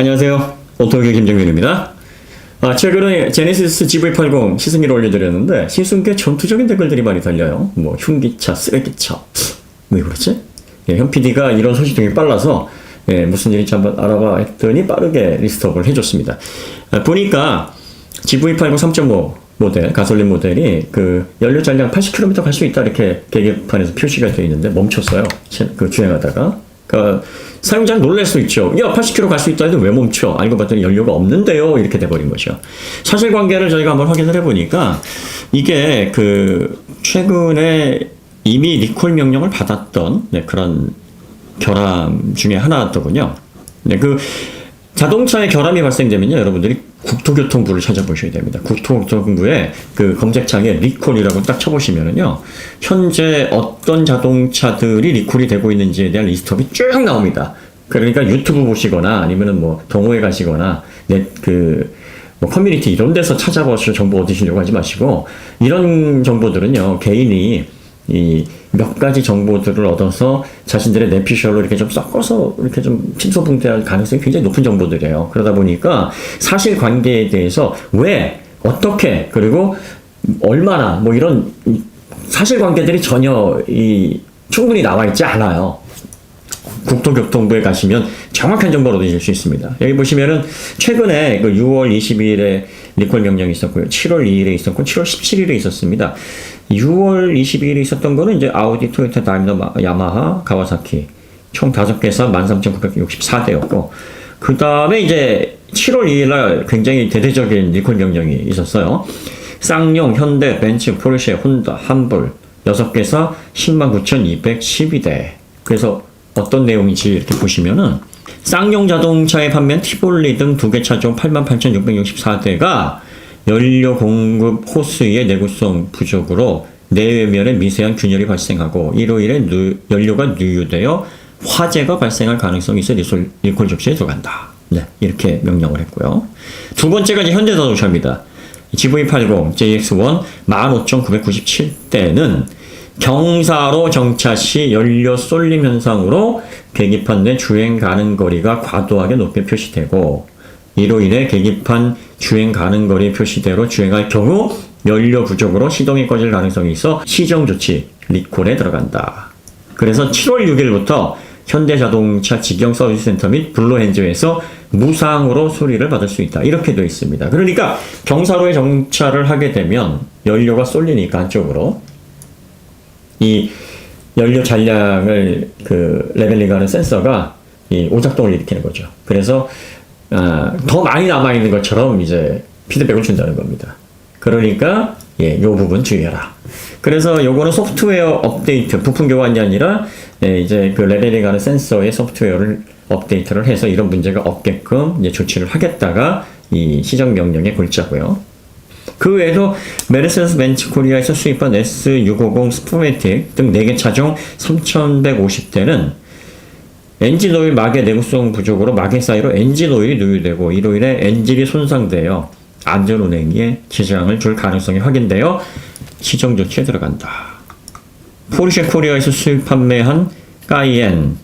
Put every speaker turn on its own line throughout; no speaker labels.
안녕하세요. 오토기 김정균입니다. 최근에 제네시스 GV80 시승기를 올려드렸는데 시승 꽤 전투적인 댓글들이 많이 달려요. 뭐 흉기차, 쓰레기차. 왜 그렇지? 현 PD가 이런 소식 등이 빨라서 무슨 일인지 한번 알아봐 했더니 빠르게 리스트업을 해줬습니다. 보니까 GV80 3.5 모델, 가솔린 모델이 그 연료 잔량 80km 갈 수 있다 이렇게 계기판에서 표시가 되어 있는데 멈췄어요. 주행하다가. 그러니까 사용자는 놀랄 수 있죠. 야, 80km 갈 수 있다 해도 왜 멈춰? 알고 봤더니 연료가 없는데요. 이렇게 돼버린 거죠. 사실관계를 저희가 한번 확인을 해보니까 이게 그 최근에 이미 리콜 명령을 받았던 그런 결함 중에 하나더군요. 그 자동차에 결함이 발생되면요, 여러분들이 국토교통부를 찾아보셔야 됩니다. 국토교통부에 그 검색창에 리콜이라고 딱 쳐보시면은요, 현재 어떤 자동차들이 리콜이 되고 있는지에 대한 리스트업이 쭉 나옵니다. 그러니까 유튜브 보시거나 아니면은 뭐 동호회 가시거나 뭐 커뮤니티 이런 데서 찾아보시고 정보 얻으시려고 하지 마시고, 이런 정보들은요, 개인이 몇 가지 정보들을 얻어서 자신들의 내피셜로 이렇게 좀 섞어서 이렇게 좀 침소봉대할 가능성이 굉장히 높은 정보들이에요. 그러다 보니까 사실관계에 대해서 왜, 어떻게, 그리고 얼마나 뭐 이런 사실관계들이 전혀 충분히 나와 있지 않아요. 국토교통부에 가시면 정확한 정보를 얻으실 수 있습니다. 여기 보시면은 최근에 그 6월 22일에 리콜 명령이 있었고요. 7월 2일에 있었고 7월 17일에 있었습니다. 6월 22일에 있었던 거는 이제 아우디, 토요타, 다임러, 야마하, 가와사키 총 5개에서 13,964대였고, 그 다음에 이제 7월 2일날 굉장히 대대적인 리콜 명령이 있었어요. 쌍용, 현대, 벤츠, 포르쉐, 혼다, 함불 6개에서 109,212대. 그래서 어떤 내용인지 이렇게 보시면은 쌍용 자동차에 판매한 티볼리 등 2개 차종 88,664대가 연료 공급 호스의 내구성 부족으로 내외면에 미세한 균열이 발생하고 이로 인해 연료가 누유되어 화재가 발생할 가능성이 있어 리콜 조치에 들어간다. 네, 이렇게 명령을 했고요. 두 번째가 이제 현대자동차입니다. GV80 JX1 15,997대는 경사로 정차 시 연료 쏠림 현상으로 계기판 내 주행 가능 거리가 과도하게 높게 표시되고, 이로 인해 계기판 주행 가능 거리 표시대로 주행할 경우 연료 부족으로 시동이 꺼질 가능성이 있어 시정 조치 리콜에 들어간다. 그래서 7월 6일부터 현대자동차 직영 서비스센터 및 블루헨즈에서 무상으로 수리를 받을 수 있다. 이렇게 되어 있습니다. 그러니까 경사로에 정차를 하게 되면 연료가 쏠리니까 한쪽으로 이 연료 잔량을 레벨링하는 센서가 이 오작동을 일으키는 거죠. 그래서 더 많이 남아있는 것처럼 이제 피드백을 준다는 겁니다. 그러니까 요 부분 주의해라. 그래서 요거는 소프트웨어 업데이트, 부품 교환이 아니라 이제 그 레벨링하는 센서의 소프트웨어를 업데이트를 해서 이런 문제가 없게끔 이제 조치를 하겠다가 이 시정 명령의 골자고요. 그 외에도 메르세데스 벤츠 코리아에서 수입한 S650 스포매틱 등 4개 차종 3,150대는 엔진 오일 막의 내구성 부족으로 막의 사이로 엔진 오일이 누유되고 이로 인해 엔진이 손상되어 안전운행에 지장을 줄 가능성이 확인되어 시정 조치에 들어간다. 포르쉐 코리아에서 수입 판매한 까이엔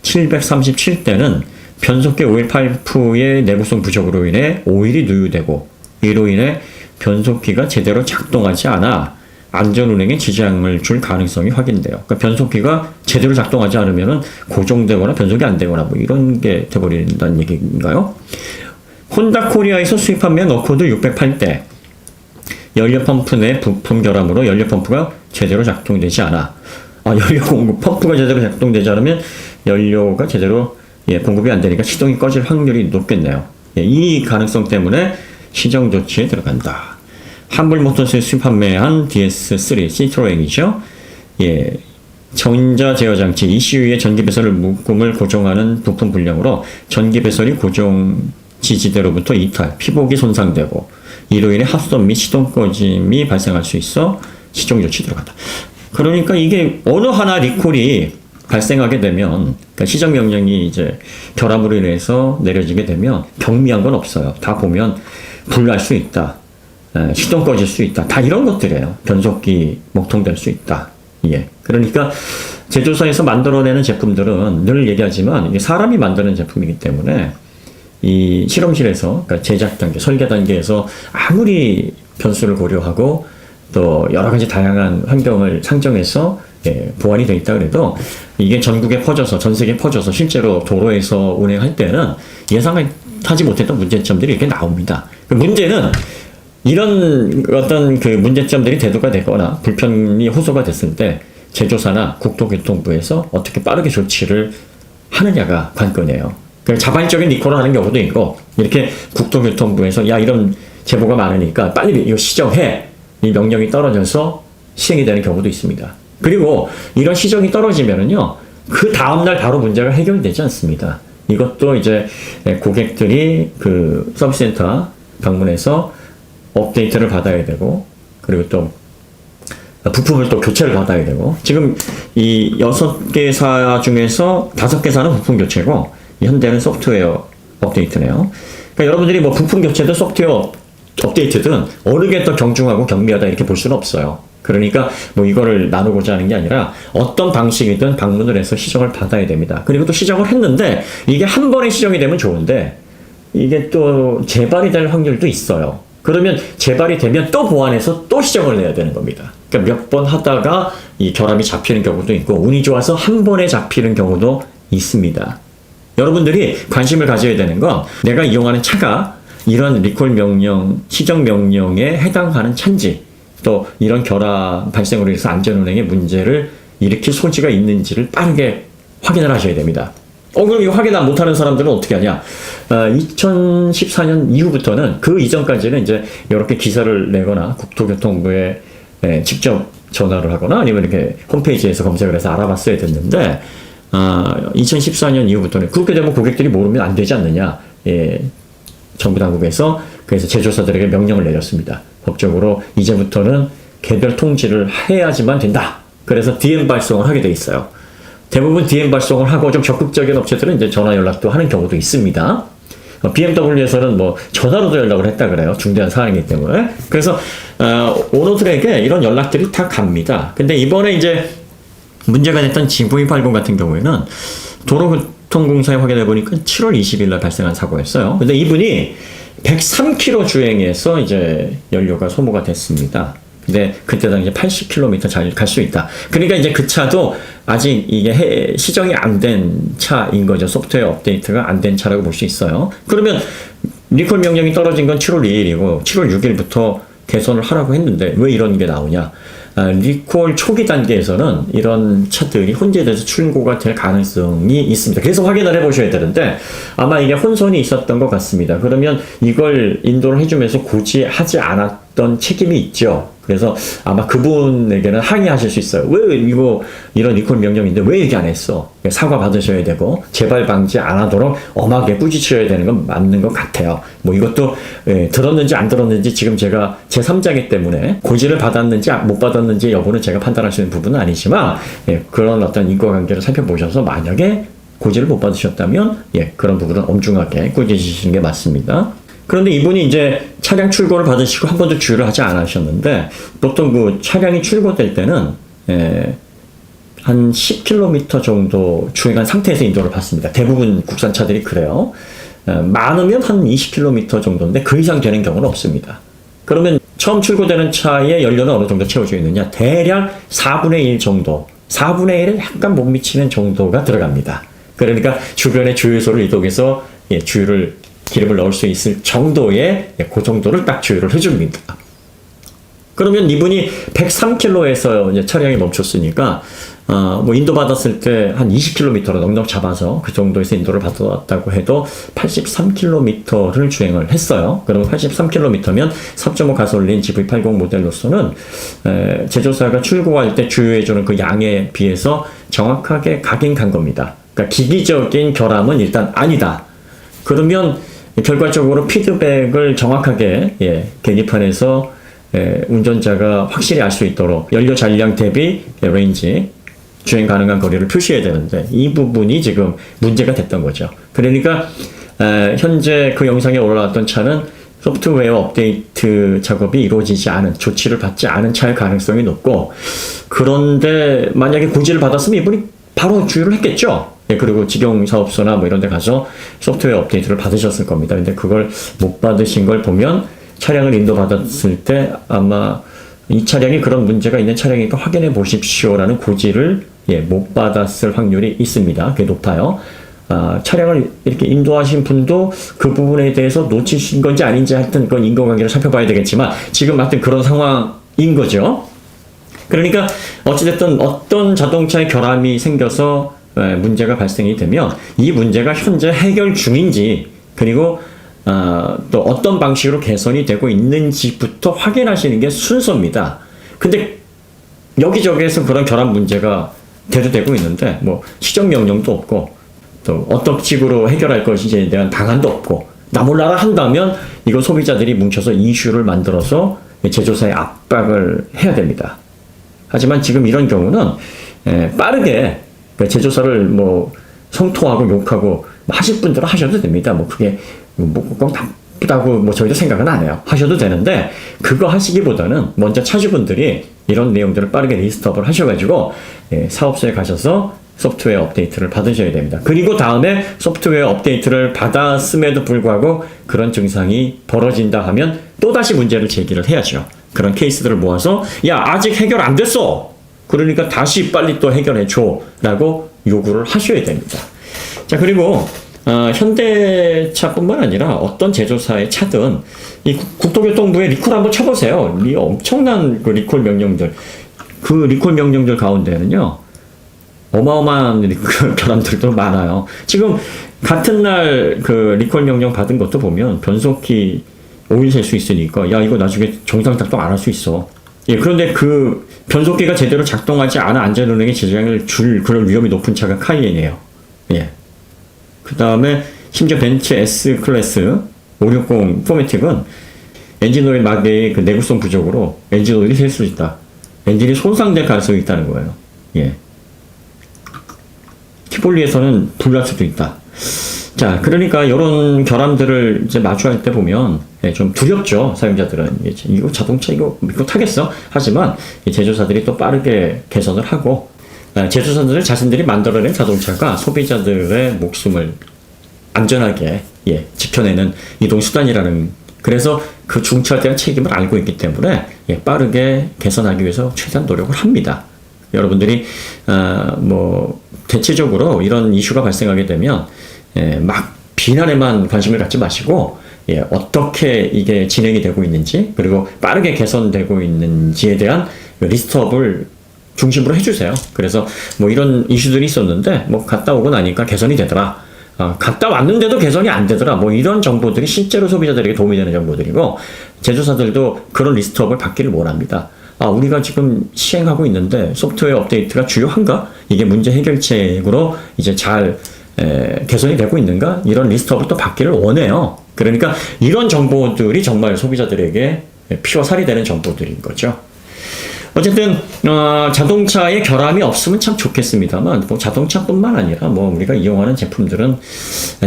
737대는 변속기 오일 파이프의 내구성 부족으로 인해 오일이 누유되고 이로 인해 변속기가 제대로 작동하지 않아 안전운행에 지장을 줄 가능성이 확인돼요. 그러니까 변속기가 제대로 작동하지 않으면 고정되거나 변속이 안 되거나 뭐 이런 게 돼버린다는 얘기인가요? 혼다 코리아에서 수입 판매한 어코드 608대. 연료 펌프 내 부품 결함으로 연료 펌프가 제대로 작동되지 않아. 연료 공급 펌프가 제대로 작동되지 않으면 연료가 제대로 공급이 안 되니까 시동이 꺼질 확률이 높겠네요. 이 가능성 때문에 시정 조치에 들어간다. 함블모터스에 수입 판매한 DS3 시트로엔이죠. 전자 제어 장치 ECU의 전기 배선을 묶음을 고정하는 부품 불량으로 전기 배선이 고정 지지대로부터 이탈, 피복이 손상되고 이로 인해 합선 및 시동 꺼짐이 발생할 수 있어 시정 조치 들어간다. 그러니까 이게 어느 하나 리콜이 발생하게 되면, 그러니까 시정 명령이 이제 결함으로 인해서 내려지게 되면 경미한 건 없어요. 다 보면 불날 수 있다. 시동 꺼질 수 있다. 다 이런 것들이에요. 변속기 목통될 수 있다. 그러니까 제조사에서 만들어내는 제품들은 늘 얘기하지만 이게 사람이 만드는 제품이기 때문에 이 실험실에서, 그러니까 제작 단계, 설계 단계에서 아무리 변수를 고려하고 또 여러 가지 다양한 환경을 상정해서 보완이 되어 있다 그래도 이게 전국에 퍼져서, 전 세계에 퍼져서 실제로 도로에서 운행할 때는 예상하지 못했던 문제점들이 이렇게 나옵니다. 그 문제는 이런 어떤 그 문제점들이 대두가 되거나 불편이 호소가 됐을 때 제조사나 국토교통부에서 어떻게 빠르게 조치를 하느냐가 관건이에요. 그 자발적인 리콜을 하는 경우도 있고, 이렇게 국토교통부에서 야 이런 제보가 많으니까 빨리 이거 시정해, 이 명령이 떨어져서 시행이 되는 경우도 있습니다. 그리고 이런 시정이 떨어지면은요, 그 다음날 바로 문제가 해결되지 않습니다. 이것도 이제 고객들이 그 서비스 센터 방문해서 업데이트를 받아야 되고, 그리고 또 부품을 또 교체를 받아야 되고, 지금 이 6개사 중에서 5개사는 부품 교체고, 현대는 소프트웨어 업데이트네요. 그러니까 여러분들이 뭐 부품 교체든 소프트웨어 업데이트든 어느 게 더 경중하고 경미하다 이렇게 볼 수는 없어요. 그러니까 뭐 이거를 나누고자 하는 게 아니라 어떤 방식이든 방문을 해서 시정을 받아야 됩니다. 그리고 또 시정을 했는데 이게 한 번에 시정이 되면 좋은데 이게 또 재발이 될 확률도 있어요. 그러면 재발이 되면 또 보완해서 또 시정을 내야 되는 겁니다. 그러니까 몇 번 하다가 이 결함이 잡히는 경우도 있고, 운이 좋아서 한 번에 잡히는 경우도 있습니다. 여러분들이 관심을 가져야 되는 건 내가 이용하는 차가 이런 리콜 명령, 시정 명령에 해당하는 차인지, 또 이런 결함 발생으로 해서 안전운행의 문제를 일으킬 소지가 있는지를 빠르게 확인을 하셔야 됩니다. 그럼 이거 확인 못하는 사람들은 어떻게 하냐? 2014년 이후부터는, 그 이전까지는 이제 이렇게 기사를 내거나 국토교통부에 직접 전화를 하거나 아니면 이렇게 홈페이지에서 검색을 해서 알아봤어야 됐는데, 2014년 이후부터는 그렇게 되면 고객들이 모르면 안 되지 않느냐? 정부 당국에서 그래서 제조사들에게 명령을 내렸습니다. 법적으로 이제부터는 개별 통지를 해야지만 된다. 그래서 DM 발송을 하게 돼 있어요. 대부분 DM 발송을 하고 좀 적극적인 업체들은 이제 전화 연락도 하는 경우도 있습니다. BMW에서는 뭐 전화로도 연락을 했다 그래요. 중대한 사안이기 때문에. 그래서 오너들에게 이런 연락들이 다 갑니다. 근데 이번에 이제 문제가 됐던 GV80 같은 경우에는 도로교통공사에 확인해 보니까 7월 20일 날 발생한 사고였어요. 근데 이분이 103km 주행해서 이제 연료가 소모가 됐습니다. 근데 그때 당시 80km 잘 갈 수 있다. 그러니까 이제 그 차도 아직 이게 시정이 안 된 차인 거죠. 소프트웨어 업데이트가 안 된 차라고 볼 수 있어요. 그러면 리콜 명령이 떨어진 건 7월 2일이고 7월 6일부터 개선을 하라고 했는데 왜 이런 게 나오냐? 리콜 초기 단계에서는 이런 차들이 혼재돼서 출고가 될 가능성이 있습니다. 그래서 확인을 해보셔야 되는데 아마 이게 혼선이 있었던 것 같습니다. 그러면 이걸 인도를 해주면서 굳이 하지 않았던 책임이 있죠. 그래서 아마 그분에게는 항의하실 수 있어요. 왜 이런 리콜 명령인데 왜 얘기 안 했어? 사과 받으셔야 되고 재발 방지 안 하도록 엄하게 꾸짖으셔야 되는 건 맞는 것 같아요. 뭐 이것도 들었는지 안 들었는지 지금 제가 제3자이기 때문에 고지를 받았는지 못 받았는지 여부는 제가 판단할 수 있는 부분은 아니지만 그런 어떤 인과관계를 살펴보셔서 만약에 고지를 못 받으셨다면 그런 부분은 엄중하게 꾸짖으시는 게 맞습니다. 그런데 이분이 이제 차량 출고를 받으시고 한 번도 주유를 하지 않으셨는데 보통 그 차량이 출고될 때는 한 10km 정도 주행한 상태에서 인도를 받습니다. 대부분 국산차들이 그래요. 많으면 한 20km 정도인데 그 이상 되는 경우는 없습니다. 그러면 처음 출고되는 차의 연료는 어느 정도 채워져 있느냐? 대략 4분의 1 정도, 4분의 1은 약간 못 미치는 정도가 들어갑니다. 그러니까 주변의 주유소를 이동해서 기름을 넣을 수 있을 정도의 그 정도를 딱 주유를 해줍니다. 그러면 이분이 103km에서 이제 차량이 멈췄으니까 뭐 인도 받았을 때 한 20km로 넉넉 잡아서 그 정도에서 인도를 받았다고 해도 83km를 주행을 했어요. 그러면 83km면 3.5 가솔린 GV80 모델로서는 제조사가 출고할 때 주유해주는 그 양에 비해서 정확하게 가긴 간 겁니다. 그러니까 기기적인 결함은 일단 아니다. 그러면 결과적으로 피드백을 정확하게 계기판에서 운전자가 확실히 알 수 있도록 연료 잔량 대비 레인지, 주행 가능한 거리를 표시해야 되는데 이 부분이 지금 문제가 됐던 거죠. 그러니까 현재 그 영상에 올라왔던 차는 소프트웨어 업데이트 작업이 이루어지지 않은, 조치를 받지 않은 차일 가능성이 높고, 그런데 만약에 고지를 받았으면 이분이 바로 주유를 했겠죠. 예, 그리고 직영사업소나 뭐 이런 데 가서 소프트웨어 업데이트를 받으셨을 겁니다. 근데 그걸 못 받으신 걸 보면 차량을 인도받았을 때 아마 이 차량이 그런 문제가 있는 차량이니까 확인해 보십시오라는 고지를 못 받았을 확률이 있습니다. 그게 높아요. 차량을 이렇게 인도하신 분도 그 부분에 대해서 놓치신 건지 아닌지 하여튼 그건 인과관계를 살펴봐야 되겠지만 지금 하여튼 그런 상황인 거죠. 그러니까 어찌됐든 어떤 자동차의 결함이 생겨서 문제가 발생이 되면 이 문제가 현재 해결 중인지 그리고 또 어떤 방식으로 개선이 되고 있는지부터 확인하시는 게 순서입니다. 근데 여기저기에서 그런 결함 문제가 대두되고 있는데 뭐 시정 명령도 없고 또 어떤 식으로 해결할 것인지에 대한 방안도 없고 나 몰라라 한다면 이거 소비자들이 뭉쳐서 이슈를 만들어서 제조사에 압박을 해야 됩니다. 하지만 지금 이런 경우는 빠르게 제조사를 뭐 성토하고 욕하고 하실 분들은 하셔도 됩니다. 뭐 그게 꼭 나쁘다고 뭐 저희도 생각은 안 해요. 하셔도 되는데 그거 하시기보다는 먼저 차주분들이 이런 내용들을 빠르게 리스트업을 하셔가지고 사업소에 가셔서 소프트웨어 업데이트를 받으셔야 됩니다. 그리고 다음에 소프트웨어 업데이트를 받았음에도 불구하고 그런 증상이 벌어진다 하면 또다시 문제를 제기를 해야죠. 그런 케이스들을 모아서 야 아직 해결 안 됐어. 그러니까 다시 빨리 또 해결해 줘 라고 요구를 하셔야 됩니다. 자 그리고 현대차뿐만 아니라 어떤 제조사의 차든 이 국토교통부에 리콜 한번 쳐보세요. 이 엄청난 그 리콜 명령들 그 리콜 명령들 가운데는요 어마어마한 결함들도 많아요. 지금 같은 날 그 리콜 명령 받은 것도 보면 변속기 오일 셀 수 있으니까 야 이거 나중에 정상 작동 안 할 수 있어. 예, 그런데 그 변속기가 제대로 작동하지 않아 안전운행에 지장을 줄 그런 위험이 높은 차가 카이엔이에요. 예. 그 다음에 심지어 벤츠 S 클래스 560 포매틱은 엔진 오일 막대의 그 내구성 부족으로 엔진 오일이 셀 수 있다. 엔진이 손상될 가능성이 있다는 거예요. 예. 티볼리에서는 불날 수도 있다. 자, 그러니까 이런 결함들을 이제 마주할 때 보면 좀 두렵죠. 사용자들은 이거 자동차 이거 믿고 타겠어? 하지만 제조사들이 또 빠르게 개선을 하고 제조사들 자신들이 만들어낸 자동차가 소비자들의 목숨을 안전하게 지켜내는 이동수단이라는 그래서 그 중차대한 책임을 알고 있기 때문에 빠르게 개선하기 위해서 최대한 노력을 합니다. 여러분들이 뭐 대체적으로 이런 이슈가 발생하게 되면 막 비난에만 관심을 갖지 마시고 어떻게 이게 진행이 되고 있는지 그리고 빠르게 개선되고 있는지에 대한 리스트업을 중심으로 해주세요. 그래서 뭐 이런 이슈들이 있었는데 뭐 갔다 오고 나니까 개선이 되더라. 갔다 왔는데도 개선이 안 되더라. 뭐 이런 정보들이 실제로 소비자들에게 도움이 되는 정보들이고 제조사들도 그런 리스트업을 받기를 원합니다. 우리가 지금 시행하고 있는데 소프트웨어 업데이트가 주요한가? 이게 문제 해결책으로 이제 잘 개선이 되고 있는가? 이런 리스트업을 또 받기를 원해요. 그러니까 이런 정보들이 정말 소비자들에게 피와 살이 되는 정보들인 거죠. 어쨌든 자동차에 결함이 없으면 참 좋겠습니다만 뭐 자동차뿐만 아니라 뭐 우리가 이용하는 제품들은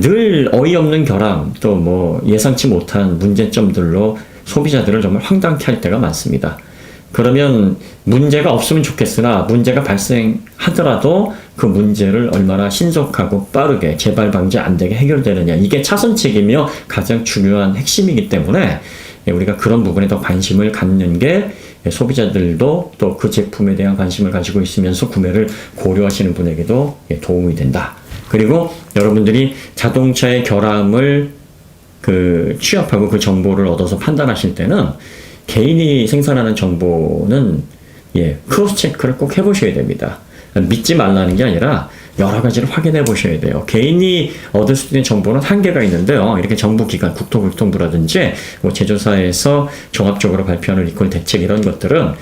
늘 어이없는 결함 또 뭐 예상치 못한 문제점들로 소비자들을 정말 황당케 할 때가 많습니다. 그러면 문제가 없으면 좋겠으나 문제가 발생하더라도 그 문제를 얼마나 신속하고 빠르게 재발 방지 안 되게 해결되느냐 이게 차선책이며 가장 중요한 핵심이기 때문에 우리가 그런 부분에 더 관심을 갖는 게 소비자들도 또 그 제품에 대한 관심을 가지고 있으면서 구매를 고려하시는 분에게도 도움이 된다. 그리고 여러분들이 자동차의 결함을 취합하고 그 정보를 얻어서 판단하실 때는 개인이 생산하는 정보는 크로스 체크를 꼭 해보셔야 됩니다. 믿지 말라는 게 아니라 여러 가지를 확인해 보셔야 돼요. 개인이 얻을 수 있는 정보는 한계가 있는데요. 이렇게 정부기관, 국토교통부라든지 뭐 제조사에서 종합적으로 발표하는 리콜 대책 이런 것들은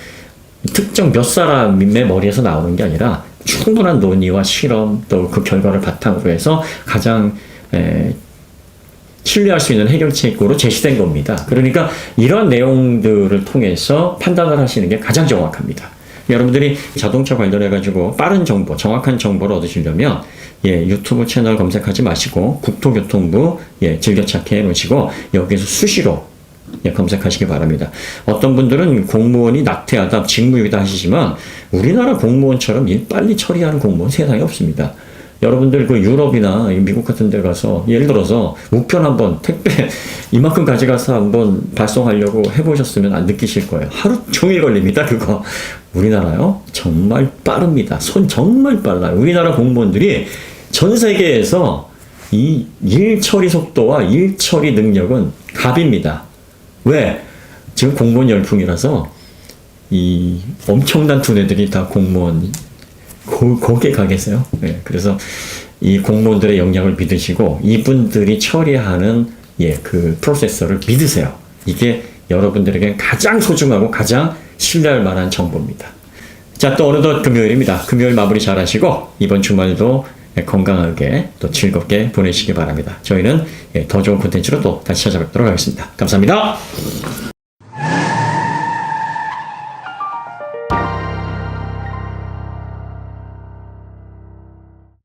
특정 몇 사람의 머리에서 나오는 게 아니라 충분한 논의와 실험 또 그 결과를 바탕으로 해서 가장 신뢰할 수 있는 해결책으로 제시된 겁니다. 그러니까 이런 내용들을 통해서 판단을 하시는 게 가장 정확합니다. 여러분들이 자동차 관련해가지고 빠른 정보, 정확한 정보를 얻으시려면 유튜브 채널 검색하지 마시고 국토교통부 즐겨찾기 해놓으시고 여기서 수시로 검색하시기 바랍니다. 어떤 분들은 공무원이 낙태하다, 직무유기다 하시지만 우리나라 공무원처럼 일 빨리 처리하는 공무원 세상에 없습니다. 여러분들 그 유럽이나 미국 같은 데 가서 예를 들어서 우편 한번 택배 이만큼 가져가서 한번 발송하려고 해보셨으면 안 느끼실 거예요. 하루 종일 걸립니다, 그거. 우리나라요? 정말 빠릅니다. 손 정말 빨라요. 우리나라 공무원들이 전 세계에서 이 일 처리 속도와 일 처리 능력은 갑입니다. 왜? 지금 공무원 열풍이라서 이 엄청난 두뇌들이 다 공무원 거기에 가 계세요. 예, 그래서 이 공무원들의 역량을 믿으시고 이분들이 처리하는 그 프로세서를 믿으세요. 이게 여러분들에게 가장 소중하고 가장 신뢰할 만한 정보입니다. 자, 또 어느덧 금요일입니다. 금요일 마무리 잘 하시고 이번 주말도 건강하게 또 즐겁게 보내시기 바랍니다. 저희는 더 좋은 콘텐츠로 또 다시 찾아뵙도록 하겠습니다. 감사합니다.